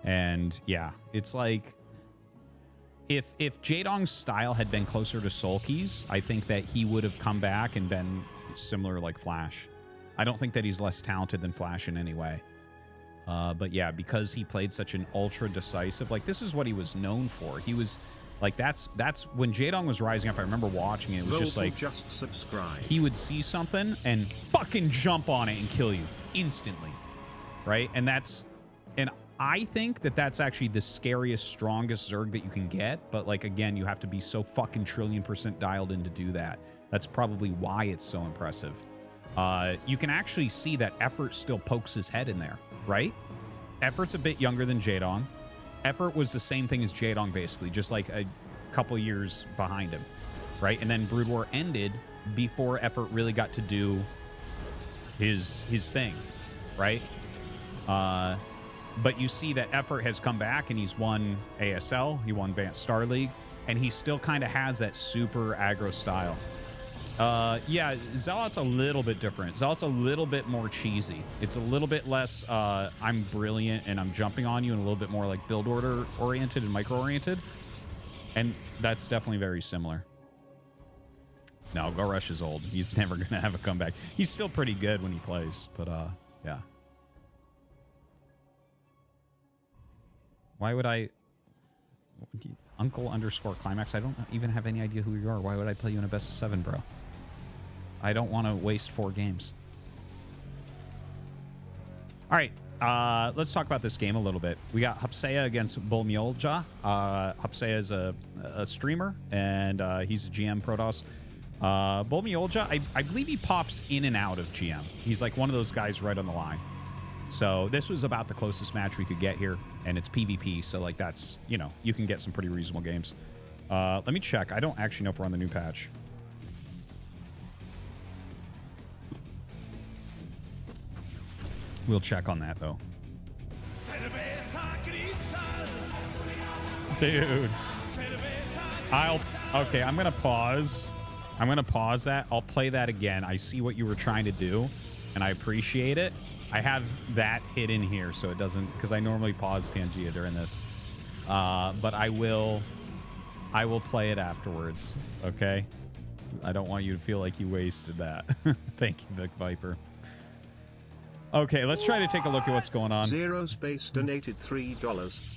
And yeah, it's like if Jaedong's style had been closer to Sulky's, I think that he would have come back and been similar like Flash. I don't think that he's less talented than Flash in any way. But yeah, because he played such an ultra decisive, like this is what he was known for. He was like, that's when Jaedong was rising up. I remember watching it. It was just like, just subscribe. He would see something and fucking jump on it and kill you instantly. Right. And I think that that's actually the scariest, strongest Zerg that you can get. But like, again, you have to be so fucking trillion% dialed in to do that. That's probably why it's so impressive. You can actually see that Effort still pokes his head in there, right? Effort's a bit younger than Jaedong. Effort was the same thing as Jaedong, basically, just like a couple years behind him, right? And then Brood War ended before Effort really got to do his thing, right? But you see that Effort has come back and he's won ASL, he won Advanced Star League, and he still kind of has that super aggro style. Yeah, Zealot's a little bit different. Zealot's a little bit more cheesy. It's a little bit less, I'm brilliant and I'm jumping on you, and a little bit more like build order oriented and micro oriented. And that's definitely very similar. No, Goresh is old. He's never going to have a comeback. He's still pretty good when he plays, but, yeah. Why would I... Uncle_Climax, I don't even have any idea who you are. Why would I play you in a best of 7, bro? I don't want to waste 4 games. All right, let's talk about this game a little bit. We got Hupsaiya against Bulmyeolja. Hupsaiya is a streamer, and he's a GM Protoss. Bulmyeolja, I believe he pops in and out of GM. He's like one of those guys right on the line. So this was about the closest match we could get here, and it's PvP, so like that's, you know, you can get some pretty reasonable games. Let me check. I don't actually know if we're on the new patch. We'll check on that, though. Dude. Okay, I'm going to pause. I'm going to pause that. I'll play that again. I see what you were trying to do, and I appreciate it. I have that hidden here, so it doesn't, because I normally pause Tangia during this. But I will play it afterwards, okay? I don't want you to feel like you wasted that. Thank you, Vic Viper. Okay, let's try to take a look at what's going on. Zero Space donated $3.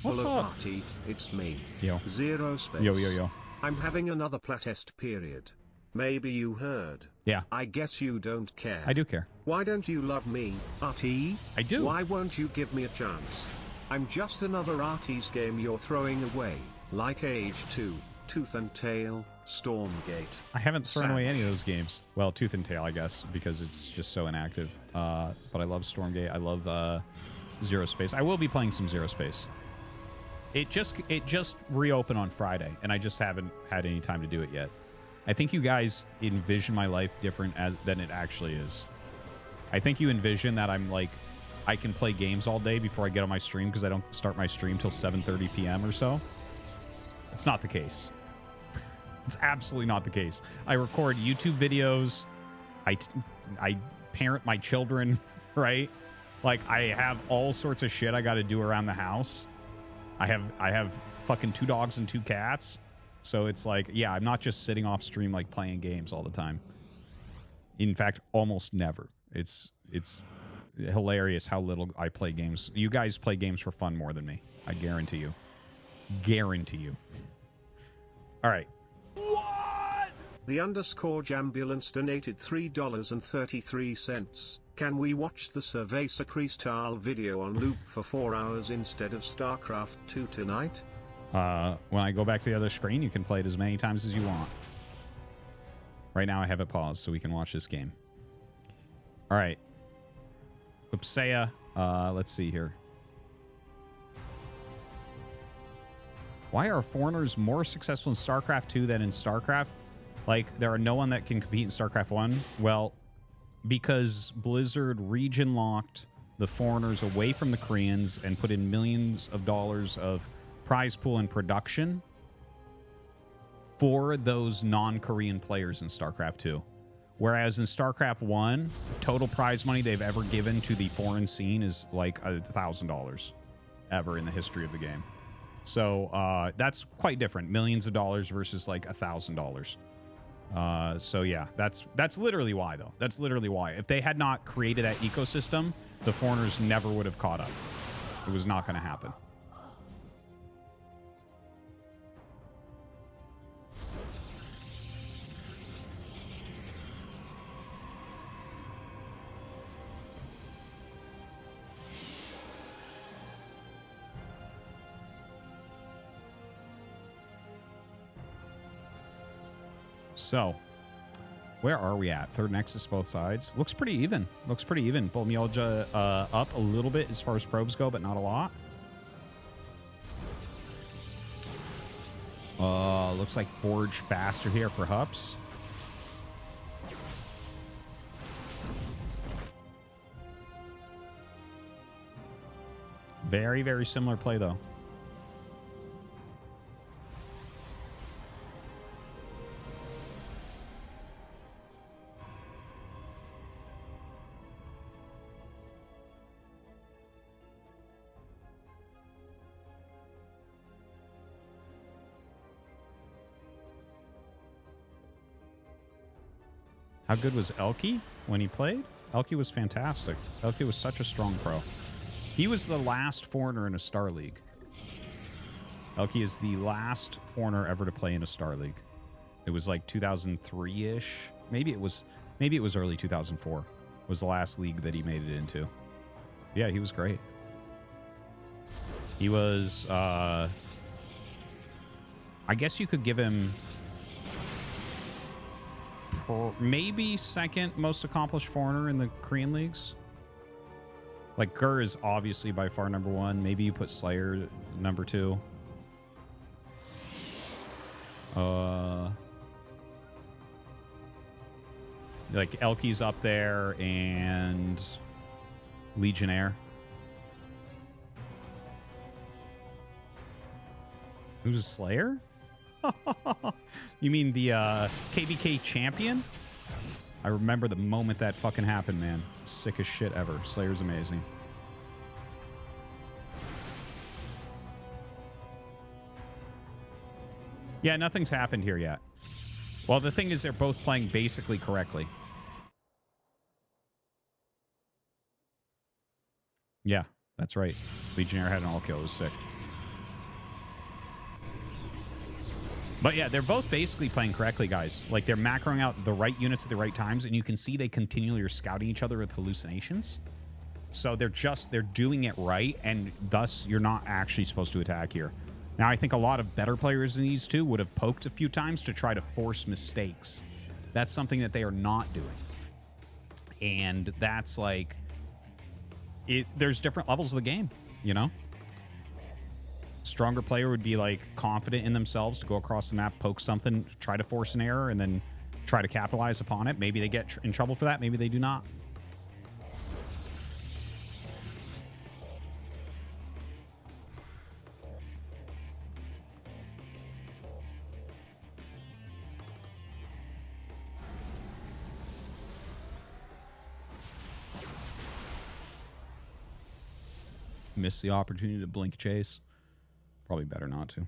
What's Hello, up? Party, it's me. Yo. Zero Space. Yo. I'm having another playtest period. Maybe you heard. Yeah. I guess you don't care. I do care. Why don't you love me, RT? I do. Why won't you give me a chance? I'm just another RT's game you're throwing away, like Age 2, Tooth and Tail, Stormgate. I haven't thrown away any of those games. Well, Tooth and Tail, I guess, because it's just so inactive. But I love Stormgate. I love Zero Space. I will be playing some Zero Space. It just reopened on Friday, and I just haven't had any time to do it yet. I think you guys envision my life different than it actually is. I think you envision that I'm like, I can play games all day before I get on my stream because I don't start my stream till 7:30 p.m. or so. It's not the case. It's absolutely not the case. I record YouTube videos. I parent my children, right? Like, I have all sorts of shit I got to do around the house. I have fucking 2 dogs and 2 cats. So it's like, yeah, I'm not just sitting off stream like playing games all the time. In fact, almost never. It's hilarious how little I play games. You guys play games for fun more than me. I guarantee you. Guarantee you. All right. What? The _Jambulance donated $3.33. Can we watch the Cerveza Cristal video on loop for 4 hours instead of StarCraft 2 tonight? When I go back to the other screen, you can play it as many times as you want. Right now, I have it paused so we can watch this game. All right. Hupsaiya. Let's see here. Why are foreigners more successful in StarCraft 2 than in StarCraft? Like, there are no one that can compete in StarCraft 1? Well, because Blizzard region locked the foreigners away from the Koreans and put in millions of dollars of prize pool and production for those non-Korean players in StarCraft 2. Whereas in StarCraft 1, total prize money they've ever given to the foreign scene is like $1,000. ever in the history of the game. So that's quite different. Millions of dollars versus like $1,000. So yeah, that's literally why, though. That's literally why. If they had not created that ecosystem, the foreigners never would have caught up. It was not going to happen. So, where are we at? Third Nexus, both sides. Looks pretty even. Looks pretty even. Bulmyeolja up a little bit as far as probes go, but not a lot. Looks like Forge faster here for Hups. Very, very similar play, though. How good was Elky when he played? Elky was fantastic. Elky was such a strong pro. He was the last foreigner in a Star League. Elky is the last foreigner ever to play in a Star League. It was like 2003-ish. Maybe it was early 2004 was the last league that he made it into. Yeah, he was great. He was I guess you could give him maybe second most accomplished foreigner in the Korean leagues. Like, Gur is obviously by far number one. Maybe you put Slayer number two. Like, Elky's up there and Legionnaire. Who's Slayer? You mean the KBK champion? I remember the moment that fucking happened, man. Sick as shit ever. Slayer's amazing. Yeah, nothing's happened here yet. Well, the thing is, they're both playing basically correctly. Yeah, that's right. Legionnaire had an all kill. It was sick. But yeah, they're both basically playing correctly, guys. Like, they're macroing out the right units at the right times, and you can see they continually are scouting each other with hallucinations. So they're doing it right, and thus you're not actually supposed to attack here. Now, I think a lot of better players than these two would have poked a few times to try to force mistakes. That's something that they are not doing. And that's like, there's different levels of the game, you know? Stronger player would be like confident in themselves to go across the map, poke something, try to force an error, and then try to capitalize upon it. Maybe they get in trouble for that. Maybe they do not. Missed the opportunity to blink chase. Probably better not to.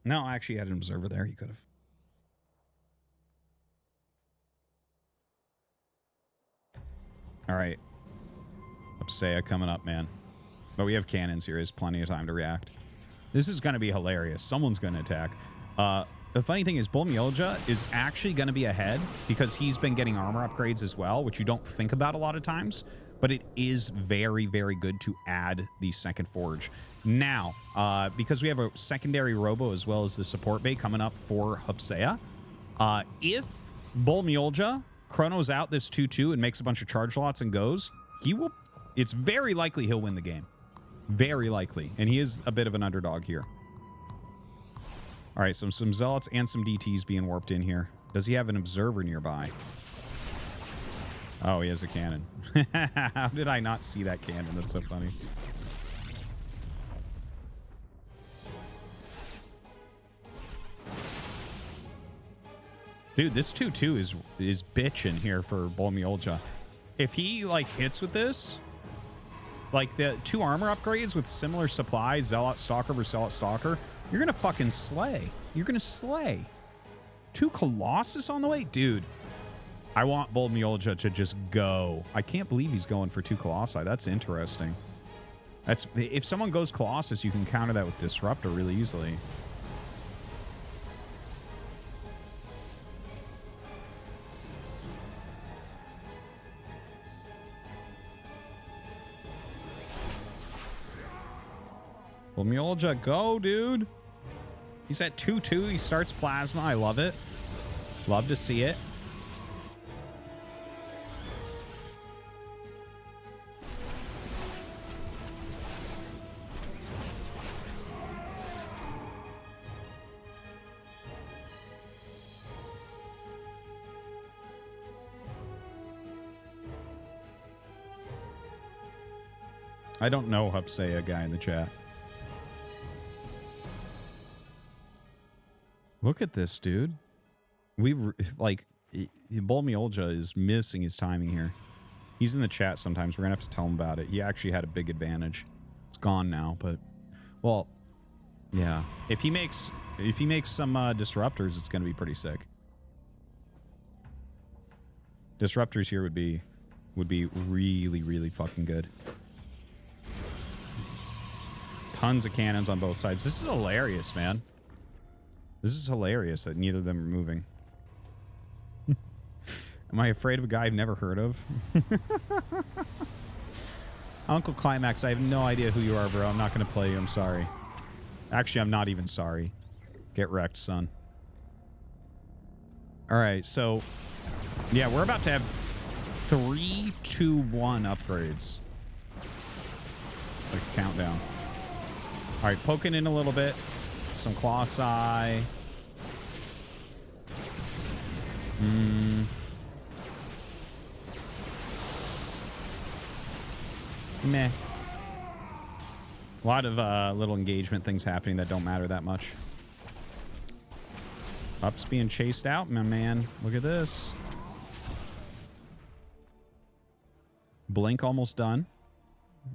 No, I actually had an observer there. He could have. All right. Hupsaiya coming up, man. But we have cannons here. There's plenty of time to react. This is going to be hilarious. Someone's going to attack. The funny thing is, Bulmyeolja is actually going to be ahead because he's been getting armor upgrades as well, which you don't think about a lot of times. But it is very, very good to add the second forge. Now, because we have a secondary robo as well as the support bay coming up for Hupsaiya, if Bulmyeolja chronos out this 2-2 and makes a bunch of charge lots and goes, he will. It's very likely he'll win the game. Very likely. And he is a bit of an underdog here. All right, so some Zealots and some DTs being warped in here. Does he have an observer nearby? Oh, he has a cannon. How did I not see that cannon? That's so funny. Dude, this 2-2 is bitching here for Bulmyeolja. If he, like, hits with this, like the 2 armor upgrades with similar supply, Zealot Stalker versus Zealot Stalker, you're gonna fucking slay. You're gonna slay. 2 Colossus on the way? Dude, I want Bulmyeolja to just go. I can't believe he's going for 2 Colossi. That's interesting. That's, if someone goes Colossus, you can counter that with Disruptor really easily. Bulmyeolja, go, dude. He's at 2-2. He starts Plasma. I love it. Love to see it. I don't know Hupsaiya guy in the chat. Look at this, dude. We like Bulmyeolja is missing his timing here. He's in the chat sometimes. We're gonna have to tell him about it. He actually had a big advantage. It's gone now, but well, yeah. If he makes some disruptors, it's gonna be pretty sick. Disruptors here would be really, really fucking good. Tons of cannons on both sides. This is hilarious, man. This is hilarious that neither of them are moving. Am I afraid of a guy I've never heard of? Uncle Climax, I have no idea who you are, bro. I'm not going to play you. I'm sorry. Actually, I'm not even sorry. Get wrecked, son. All right, so... yeah, we're about to have 3, 2, 1 upgrades. It's like a countdown. All right, poking in a little bit. Some Colossi. Meh. A lot of little engagement things happening that don't matter that much. Up's being chased out, my man. Look at this. Blink almost done.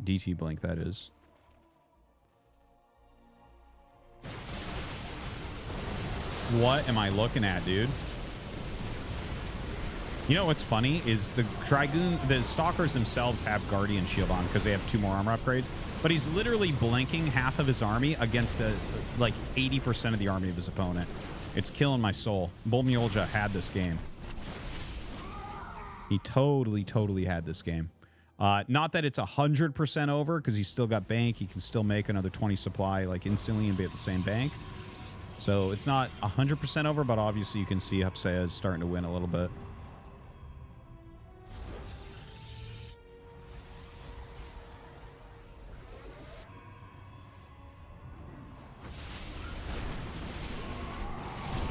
DT Blink, that is. What am I looking at, dude? You know what's funny is the Dragoon, the Stalkers themselves have Guardian Shield on because they have 2 more armor upgrades, but he's literally blinking half of his army against the, like, 80% of the army of his opponent. It's killing my soul. Bulmyeolja had this game. He totally had this game. Not that it's 100% over because he's still got bank. He can still make another 20 supply, like, instantly and be at the same bank. So it's not 100% over, but obviously you can see Hupsaiya is starting to win a little bit.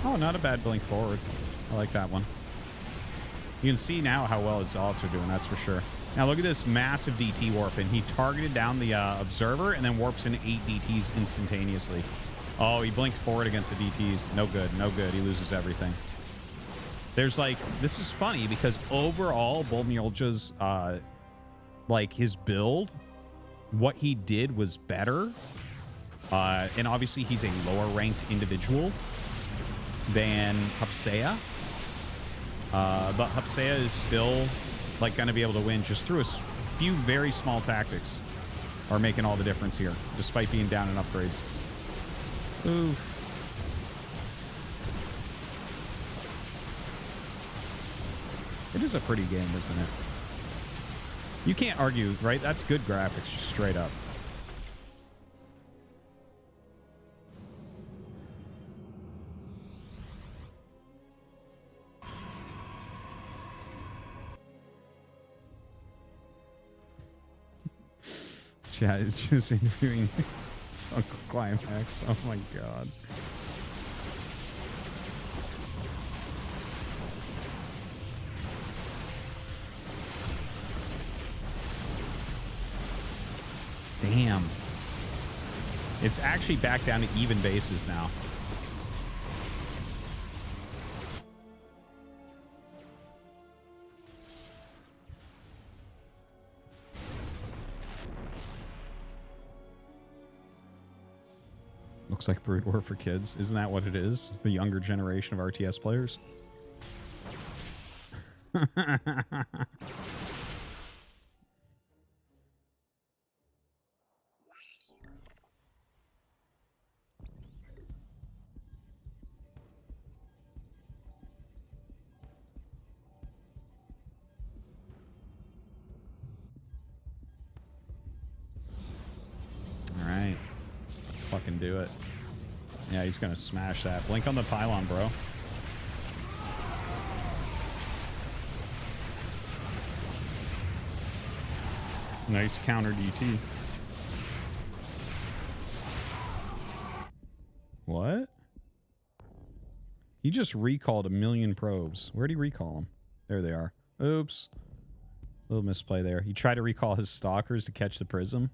Oh, not a bad blink forward. I like that one. You can see now how well his Zealots are doing, that's for sure. Now look at this massive DT warp, and he targeted down the Observer and then warps in 8 DTs instantaneously. Oh, he blinked forward against the DTs. No good, no good. He loses everything. There's like, this is funny because overall, Bulmyeolja's, like his build, what he did was better. And obviously he's a lower ranked individual than Hupsaiya. But Hupsaiya is still like going to be able to win just through a few very small tactics are making all the difference here, despite being down in upgrades. Oof. It is a pretty game, isn't it? You can't argue, right? That's good graphics, just straight up. Chat is just interviewing Uncle Climax. Oh my god. Damn. It's actually back down to even bases now. Looks like Brood War for kids. Isn't that what it is? The younger generation of RTS players? Alright. Let's fucking do it. Yeah, he's gonna smash that. Blink on the pylon, bro. Nice counter DT. What? He just recalled 1,000,000 probes. Where'd he recall them? There they are. Oops. Little misplay there. He tried to recall his stalkers to catch the prism,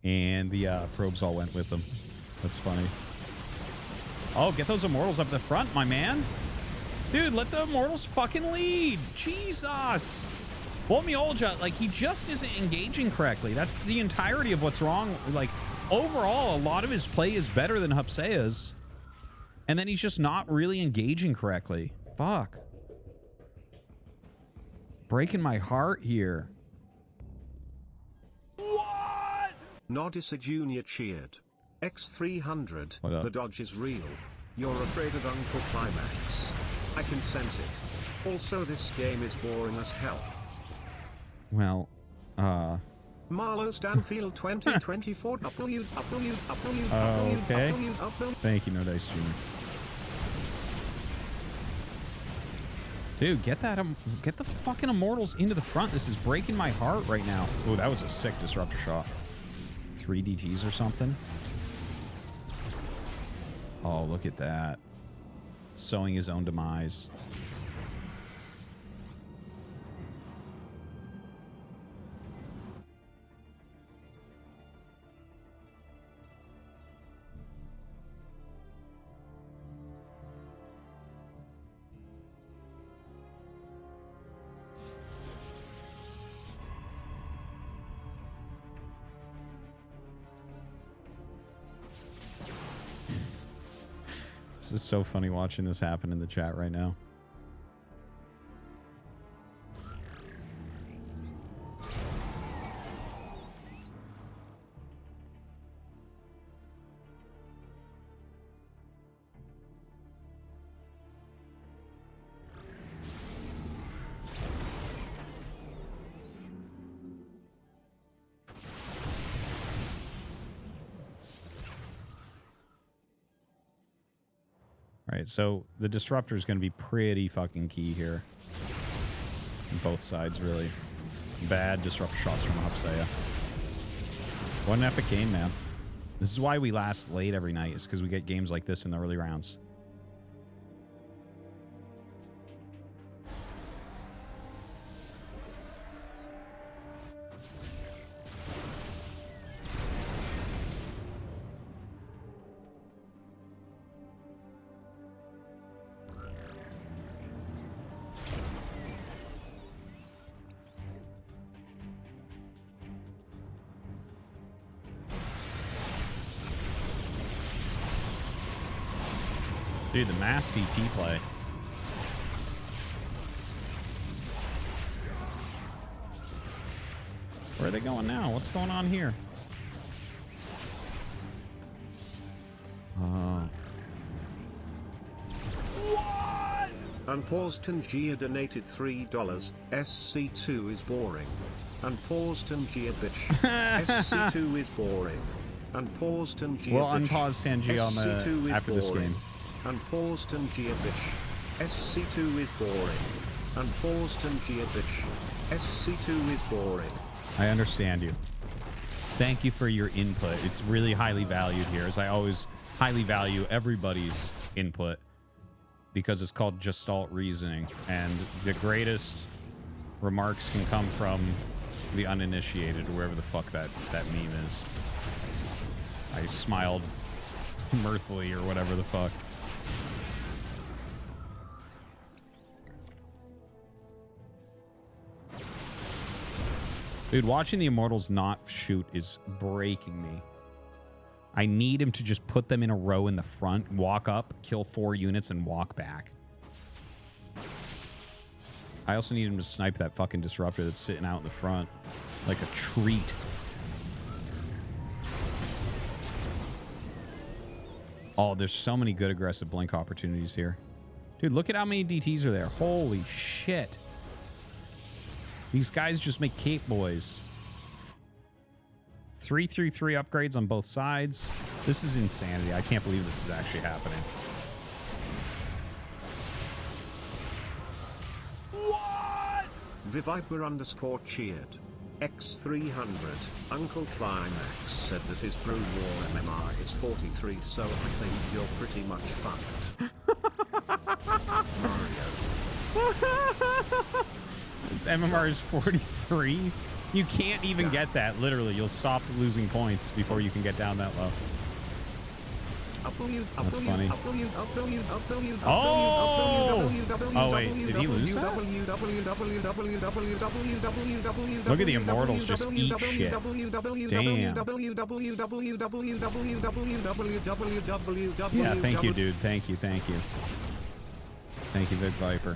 and the probes all went with them. That's funny. Oh, get those immortals up the front, my man. Dude, let the immortals fucking lead. Jesus. Bulmyeolja, like, he just isn't engaging correctly. That's the entirety of what's wrong. Like, overall, a lot of his play is better than Hupsaiya's. And then he's just not really engaging correctly. Fuck. Breaking my heart here. What? Nodisa Jr. cheered. X300, What up? the dodge is real. You're afraid of Uncle Climax. I can sense it. Also, this game is boring as hell. Well, Marlo Stanfield 2024. Okay. Thank you, No Dice Jr. Dude, get the fucking immortals into the front. This is breaking my heart right now. Oh, that was a sick disruptor shot. 3 DTs or something. Oh, look at that. Sowing his own demise. This is so funny watching this happen in the chat right now. Alright, so the disruptor is going to be pretty fucking key here. On both sides, really. Bad disruptor shots from Hupsaiya. What an epic game, man. This is why we last late every night, is because we get games like this in the early rounds. Dude, the mass DT play. Where are they going now? What's going on here? What? Unpaused Tangia donated $3. SC2 is boring. Unpaused Tangia bitch. SC2 is boring. Unpaused Tangia We'll bitch. unpause Tangia on SC2 the is after this boring. game. Unpaused Tangia bitch. SC2 is boring. Unpaused Tangia bitch. SC2 is boring. I understand you. Thank you for your input. It's really highly valued here, as I always highly value everybody's input, because it's called Gestalt reasoning, and the greatest remarks can come from the uninitiated, or wherever the fuck that meme is. I smiled mirthfully, or whatever the fuck. Dude, watching the Immortals not shoot is breaking me. I need him to just put them in a row in the front, walk up, kill 4 units, and walk back. I also need him to snipe that fucking disruptor that's sitting out in the front like a treat. Oh, there's so many good aggressive blink opportunities here. Dude, look at how many DTs are there. Holy shit. These guys just make cape boys. 3/3 upgrades on both sides. This is insanity. I can't believe this is actually happening. What? Viviper _ cheered. X300. Uncle Climax said that his Brood War MMR is 43, so I think you're pretty much fucked. Mario. This MMR is 43. You can't even get that. Literally, you'll stop losing points before you can get down that low. That's funny. Oh! Oh, wait. Did he lose that? Look at the Immortals just eat shit. Damn. Yeah, thank you, dude. Thank you, thank you. Thank you, Big Viper.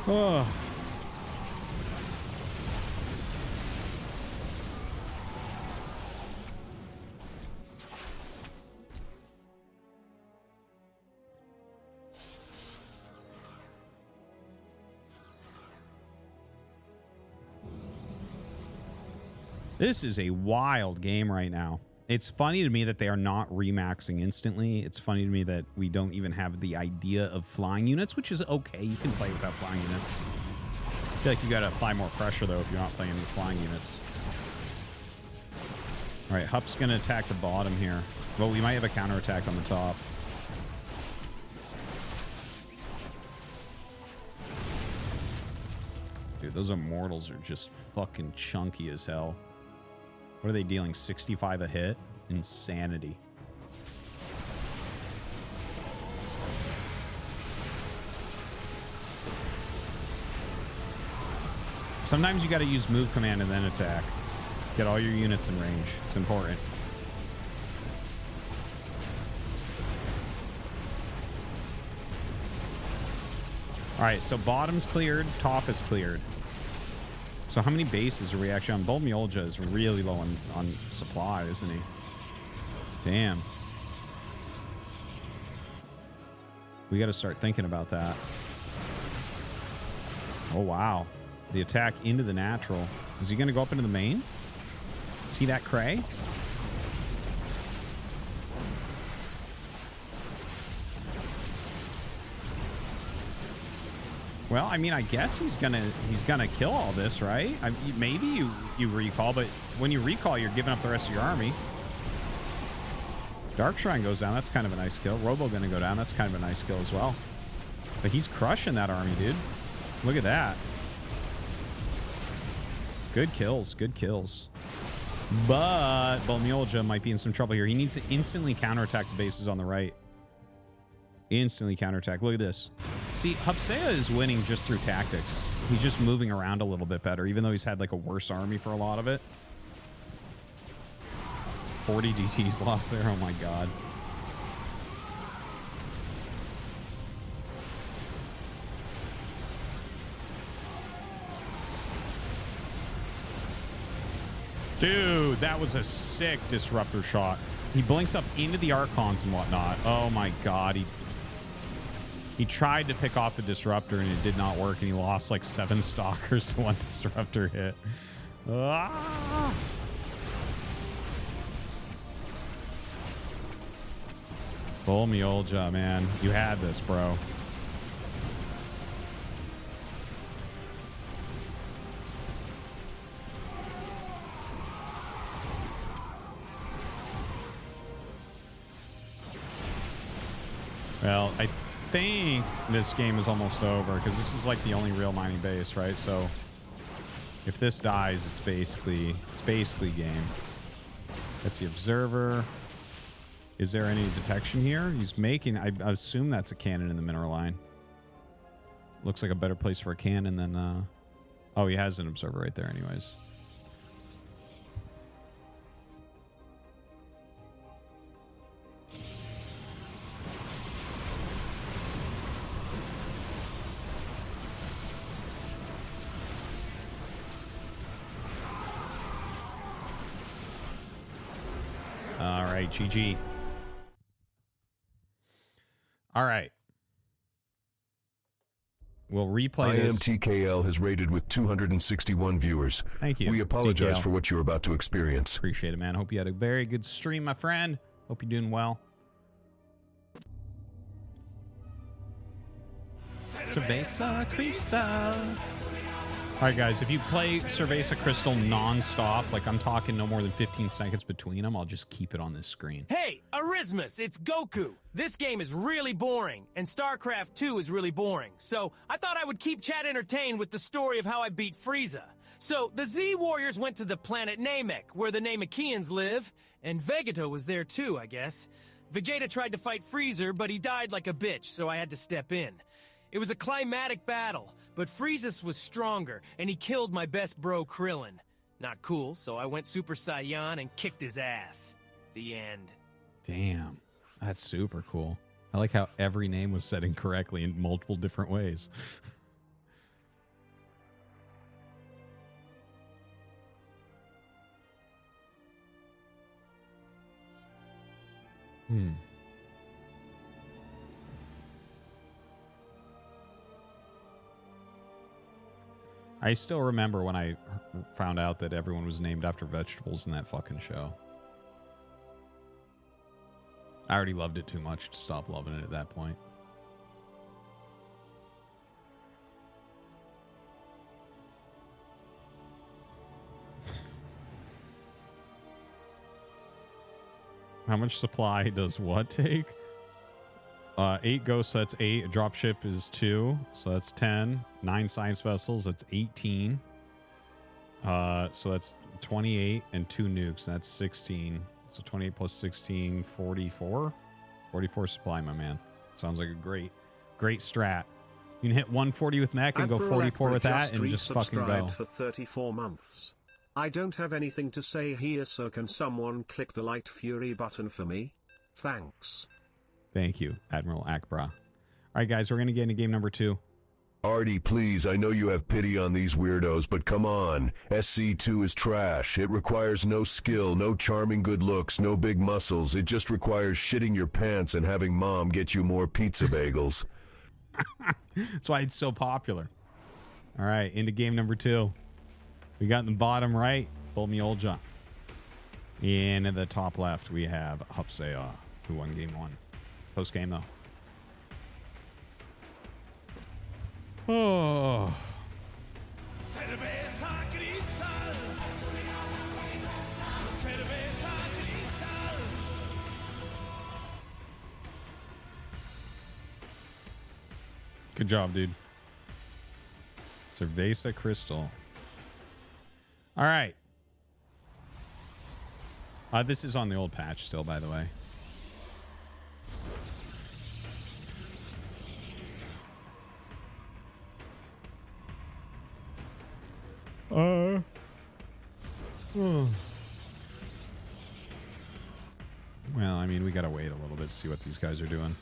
Oh. This is a wild game right now. It's funny to me that they are not remaxing instantly. It's funny to me that we don't even have the idea of flying units, which is okay. You can play without flying units. I feel like you got to apply more pressure, though, if you're not playing with flying units. All right, Hup's going to attack the bottom here. Well, we might have a counterattack on the top. Dude, those Immortals are just fucking chunky as hell. What are they dealing? 65 a hit? Insanity. Sometimes you got to use move command and then attack. Get all your units in range. It's important. All right, so bottom's cleared, top is cleared. So how many bases are we actually on? Bulmyeolja is really low on supply, isn't he? Damn. We got to start thinking about that. Oh, wow. The attack into the natural. Is he going to go up into the main? See that cray? Well, I mean, I guess he's gonna kill all this, right? Maybe you recall, but when you recall, you're giving up the rest of your army. Dark Shrine goes down. That's kind of a nice kill. Robo gonna go down. That's kind of a nice kill as well. But he's crushing that army, dude. Look at that. Good kills. Good kills. But Bulmyeolja might be in some trouble here. He needs to instantly counterattack the bases on the right. Instantly counterattack. Look at this. See, Hupsaiya is winning just through tactics. He's just moving around a little bit better, even though he's had like a worse army for a lot of it. 40 DTs lost there. Oh my god. Dude, that was a sick disruptor shot. He blinks up into the Archons and whatnot. Oh my god. He tried to pick off the disruptor and it did not work, and he lost like 7 stalkers to 1 disruptor hit. Ah! Bulmyeolja, man. You had this, bro. Well, I think this game is almost over because this is like the only real mining base, right? So if this dies, it's basically game. That's the observer. Is there any detection here? He's making, I assume that's a cannon in the mineral line. Looks like a better place for a cannon than... Oh, he has an observer right there anyways. All right, GG. All right. We'll replay this. IMTKL has rated with 261 viewers. Thank you. We apologize TKL. for what you're about to experience. Appreciate it, man. Hope you had a very good stream, my friend. Hope you're doing well. Cerveza Cristal. All right, guys, if you play Cerveza Crystal non-stop, like I'm talking no more than 15 seconds between them, I'll just keep it on this screen. Hey, Arismus, it's Goku. This game is really boring, and StarCraft 2 is really boring. So I thought I would keep chat entertained with the story of how I beat Frieza. So the Z Warriors went to the planet Namek, where the Namekians live, and Vegeta was there too, I guess. Vegeta tried to fight Freezer, but he died like a bitch, so I had to step in. It was a climatic battle, but Freezus was stronger, and he killed my best bro Krillin. Not cool, so I went Super Saiyan and kicked his ass. The end. Damn, that's super cool. I like how every name was said incorrectly in multiple different ways. I still remember when I found out that everyone was named after vegetables in that fucking show. I already loved it too much to stop loving it at that point. How much supply does what take? 8 ghosts, so that's 8. A dropship is 2, so that's 10. 9 science vessels, that's 18. So that's 28, and 2 nukes, that's 16. So 28 plus 16, 44. 44 supply, my man. Sounds like a great strat. You can hit 140 with mech and go 44 with that and just fucking go. For 34 months. I don't have anything to say here, so can someone click the light fury button for me? Thanks. Thank you, Admiral Akbra. All right, guys, we're going to get into game number 2. Artie, please, I know you have pity on these weirdos, but come on. SC2 is trash. It requires no skill, no charming good looks, no big muscles. It just requires shitting your pants and having mom get you more pizza bagels. That's why it's so popular. All right, into game number 2. We got in the bottom right, Bulmyeolja. And in the top left, we have Hupsaiya, who won game 1. Close game, though. Oh. Good job, dude. Cerveza Crystal. All right. This is on the old patch still, by the way. Well, I mean, we gotta wait a little bit to see what these guys are doing.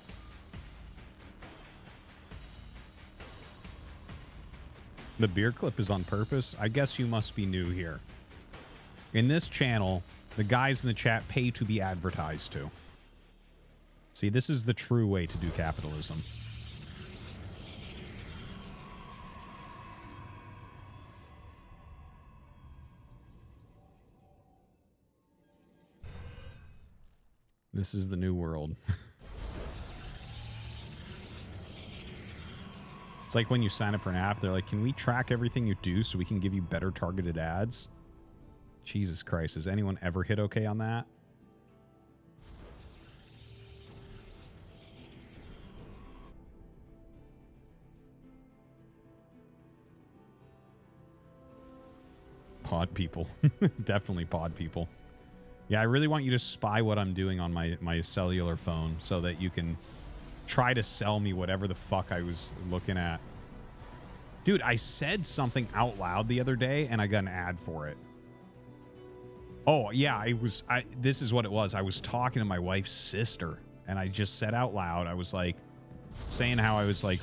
The beer clip is on purpose. I guess you must be new here. In this channel, the guys in the chat pay to be advertised to. See, this is the true way to do capitalism. This is the new world. It's like when you sign up for an app, they're like, can we track everything you do so we can give you better targeted ads? Jesus Christ, has anyone ever hit okay on that? Pod people. Definitely pod people. Yeah, I really want you to spy what I'm doing on my cellular phone so that you can try to sell me whatever the fuck I was looking at. Dude, I said something out loud the other day and I got an ad for it. Oh, yeah, this is what it was. I was talking to my wife's sister and I just said out loud, I was like saying how I was like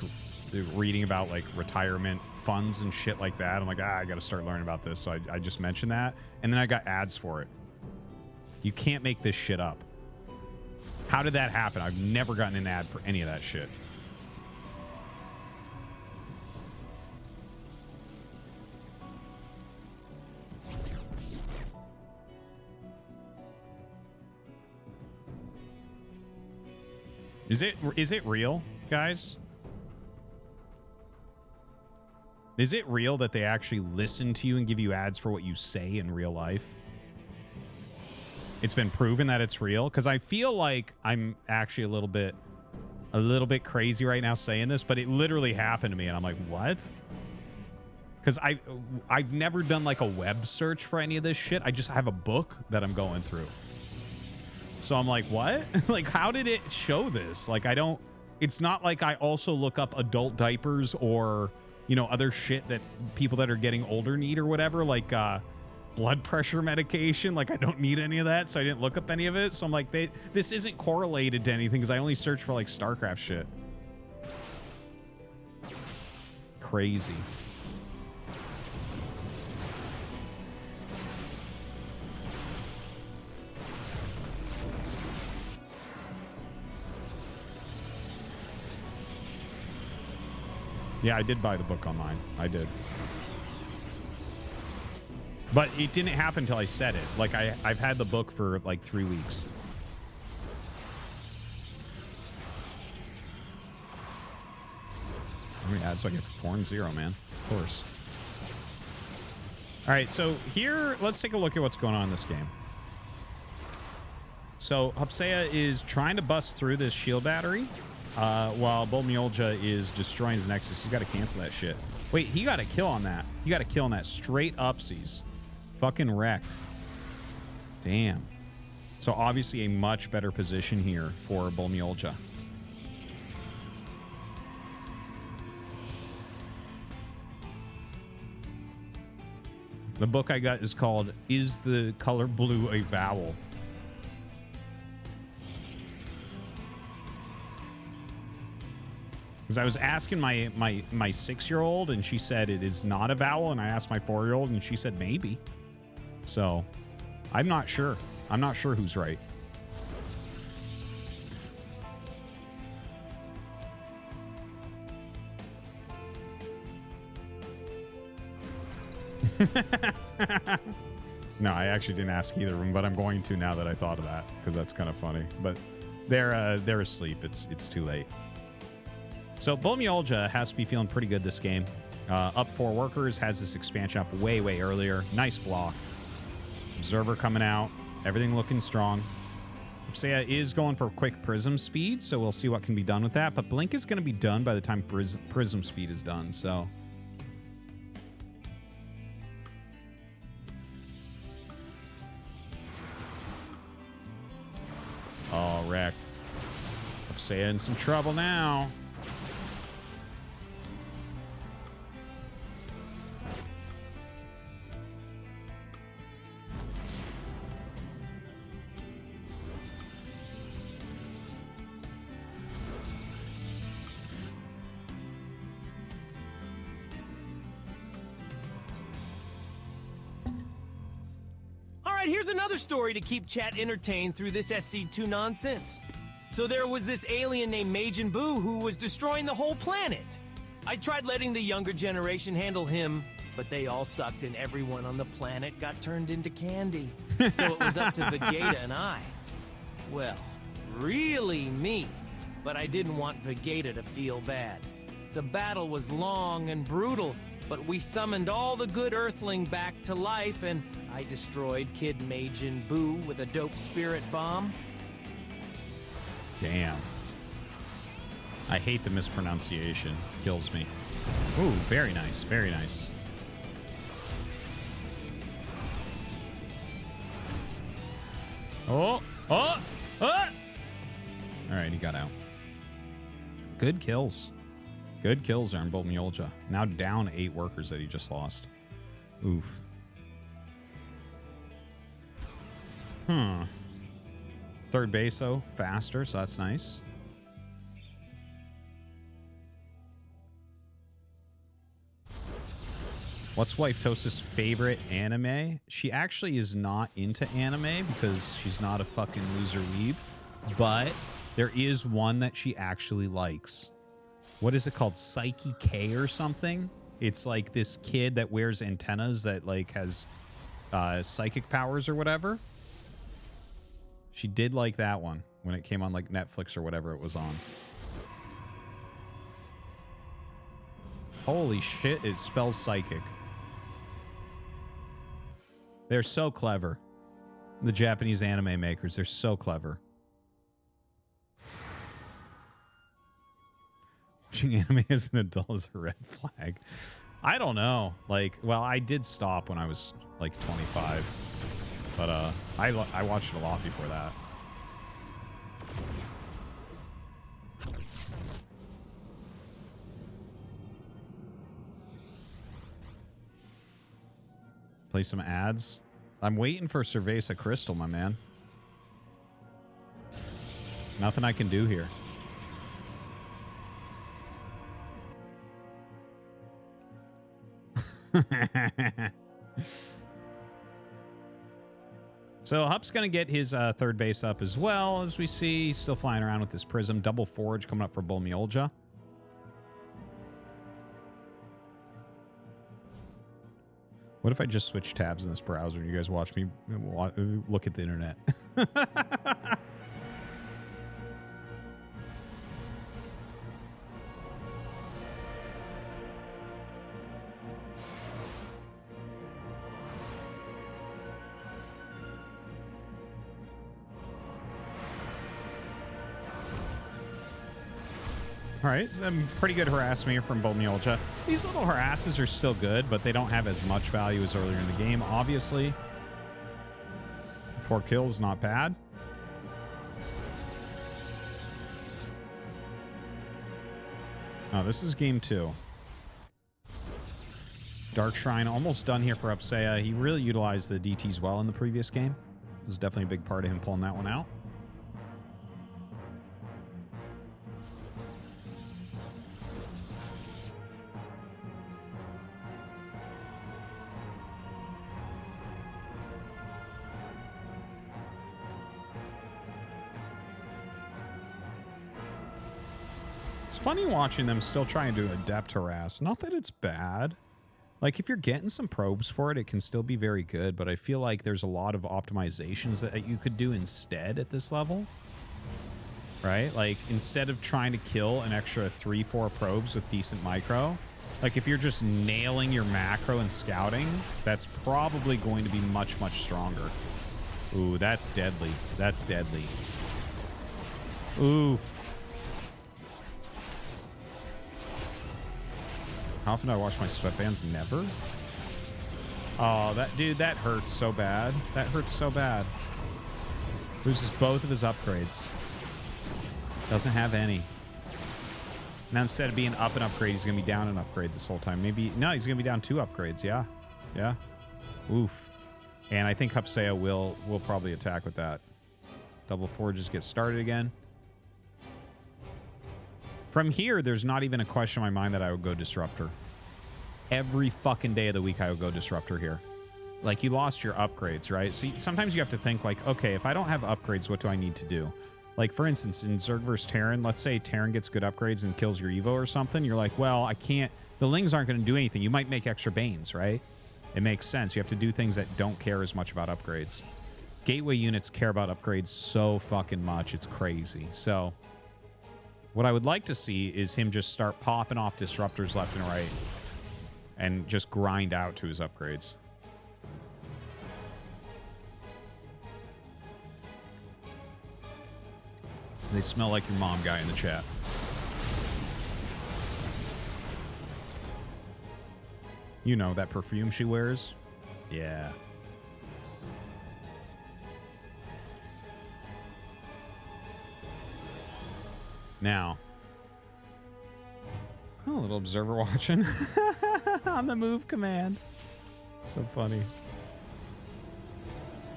reading about like retirement funds and shit like that. I'm like, I got to start learning about this. So I just mentioned that. And then I got ads for it. You can't make this shit up. How did that happen? I've never gotten an ad for any of that shit. Is it real, guys? Is it real that they actually listen to you and give you ads for what you say in real life? It's been proven that it's real, because I feel like I'm actually a little bit crazy right now saying this, but it literally happened to me and I'm like, what? Because I've never done like a web search for any of this shit. I just have a book that I'm going through. So I'm like, what? Like, how did it show this? Like, it's not like I also look up adult diapers or, you know, other shit that people that are getting older need or whatever, like blood pressure medication. Like, I don't need any of that, so I didn't look up any of it. So I'm like, this isn't correlated to anything because I only search for like StarCraft shit. Crazy. Yeah, I did buy the book online. I did. But it didn't happen until I said it. Like, I've had the book for like 3 weeks. How many ads do I get for porn? 0, man. Of course. All right, so here, let's take a look at what's going on in this game. So Hupsaiya is trying to bust through this shield battery. While Bulmyeolja is destroying his Nexus. He's got to cancel that shit. Wait, he got a kill on that. He got a kill on that. Straight upsies. Fucking wrecked. Damn. So obviously a much better position here for Bulmyeolja. The book I got is called Is the Color Blue a Vowel? Because I was asking my 6-year-old and she said it is not a vowel, and I asked my 4-year-old and she said maybe. So I'm not sure. I'm not sure who's right. No, I actually didn't ask either of them, but I'm going to now that I thought of that, because that's kind of funny. But they're asleep. It's too late. So Bulmyeolja has to be feeling pretty good this game. Up 4 workers, has this expansion up way earlier. Nice block. Observer coming out. Everything looking strong. Hupsaiya is going for quick prism speed, so we'll see what can be done with that. But Blink is going to be done by the time prism speed is done, so... Oh, wrecked. Hupsaiya in some trouble now. Here's another story to keep chat entertained through this SC2 nonsense. So there was this alien named Majin Buu who was destroying the whole planet. I tried letting the younger generation handle him, but they all sucked and everyone on the planet got turned into candy. So it was up to Vegeta and I. Well, really me. But I didn't want Vegeta to feel bad. The battle was long and brutal, but we summoned all the good Earthling back to life, and I destroyed Kid Majin Buu with a dope spirit bomb. Damn. I hate the mispronunciation. Kills me. Ooh, very nice. Very nice. Oh! Oh! Oh! All right, he got out. Good kills. Good kills there in Bulmyeolja. Now down 8 workers that he just lost. Oof. Third base, though, faster, so that's nice. What's Wife Toast's favorite anime? She actually is not into anime because she's not a fucking loser weeb. But there is one that she actually likes. What is it called? Psyche K or something? It's like this kid that wears antennas that like has psychic powers or whatever. She did like that one when it came on like Netflix or whatever it was on. Holy shit, it spells psychic. They're so clever. The Japanese anime makers, they're so clever. Watching anime as an adult is a red flag. I don't know. Like, well, I did stop when I was like 25. But I watched it a lot before that. Play some ads. I'm waiting for Cerveza Crystal, my man. Nothing I can do here. So Hup's going to get his third base up as well, as we see. He's still flying around with this Prism. Double Forge coming up for Bulmyeolja. What if I just switch tabs in this browser and you guys watch me look at the internet? All right, some pretty good harassment here from Bulmyeolja. These little harasses are still good, but they don't have as much value as earlier in the game, obviously. 4 kills, not bad. Oh, this is game 2. Dark Shrine almost done here for Hupsaiya. He really utilized the DTs well in the previous game. It was definitely a big part of him pulling that one out. Funny watching them still trying to adept harass. Not that it's bad. Like, if you're getting some probes for it, it can still be very good, but I feel like there's a lot of optimizations that you could do instead at this level. Right? Like, instead of trying to kill an extra 3-4 probes with decent micro, like, if you're just nailing your macro and scouting, that's probably going to be much, much stronger. Ooh, that's deadly. That's deadly. Oof. How often do I wash my sweatbands? Never. Oh, that dude, that hurts so bad. That hurts so bad. Loses both of his upgrades. Doesn't have any. Now instead of being up an upgrade, he's gonna be down an upgrade this whole time. Maybe no, he's gonna be down 2 upgrades. Yeah, yeah. Oof. And I think Hupsaiya will probably attack with that. Double Forges get started again. From here, there's not even a question in my mind that I would go Disruptor. Every fucking day of the week, I would go Disruptor here. Like, you lost your upgrades, right? So sometimes you have to think, like, okay, if I don't have upgrades, what do I need to do? Like, for instance, in Zerg vs. Terran, let's say Terran gets good upgrades and kills your Evo or something. You're like, well, I can't... The Lings aren't going to do anything. You might make extra Banes, right? It makes sense. You have to do things that don't care as much about upgrades. Gateway units care about upgrades so fucking much. It's crazy. So... what I would like to see is him just start popping off disruptors left and right and just grind out to his upgrades. They smell like your mom guy in the chat. You know, that perfume she wears? Yeah. Now, Oh, a little observer watching on the move command. So funny.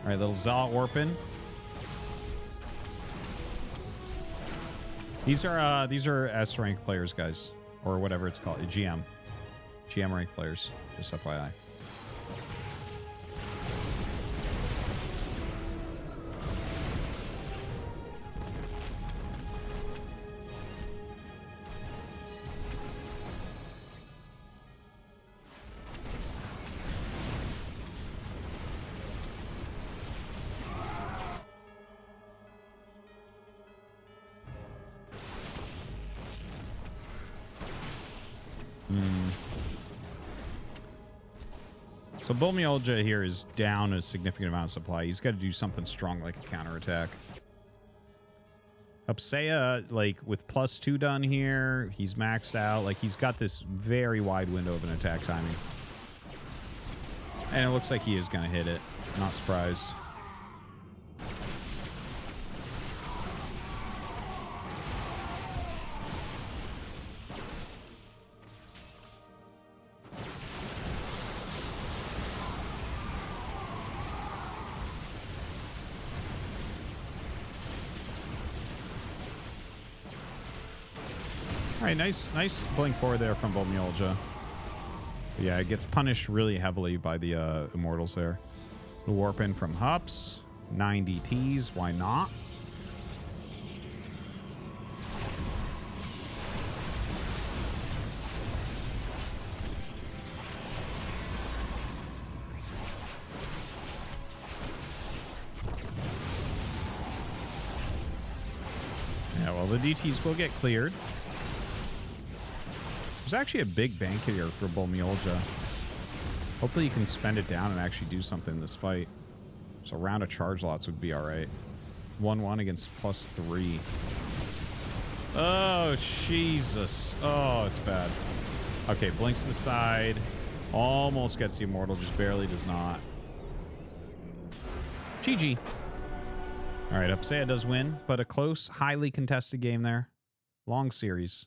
All right, little Zal Orpin. These are S rank players, guys, or whatever it's called, GM rank players. Just FYI. So Bulmyeolja here is down a significant amount of supply. He's got to do something strong like a counterattack. Hupsaiya, like, with +2 done here, he's maxed out. Like, he's got this very wide window of an attack timing. And it looks like he is going to hit it. Not surprised. All right, nice blink forward there from Bulmyeolja. Yeah, it gets punished really heavily by the Immortals there. The warp in from Hups. 90 Ts, why not? Yeah, well, the DTs will get cleared. There's actually a big bank here for Bulmyeolja. Hopefully you can spend it down and actually do something in this fight. So a round of charge lots would be all right. 1-1 against +3. Oh, Jesus. Oh, it's bad. Okay, blinks to the side. Almost gets the Immortal, just barely does not. GG. All right, Hupsaiya does win, but a close, highly contested game there. Long series.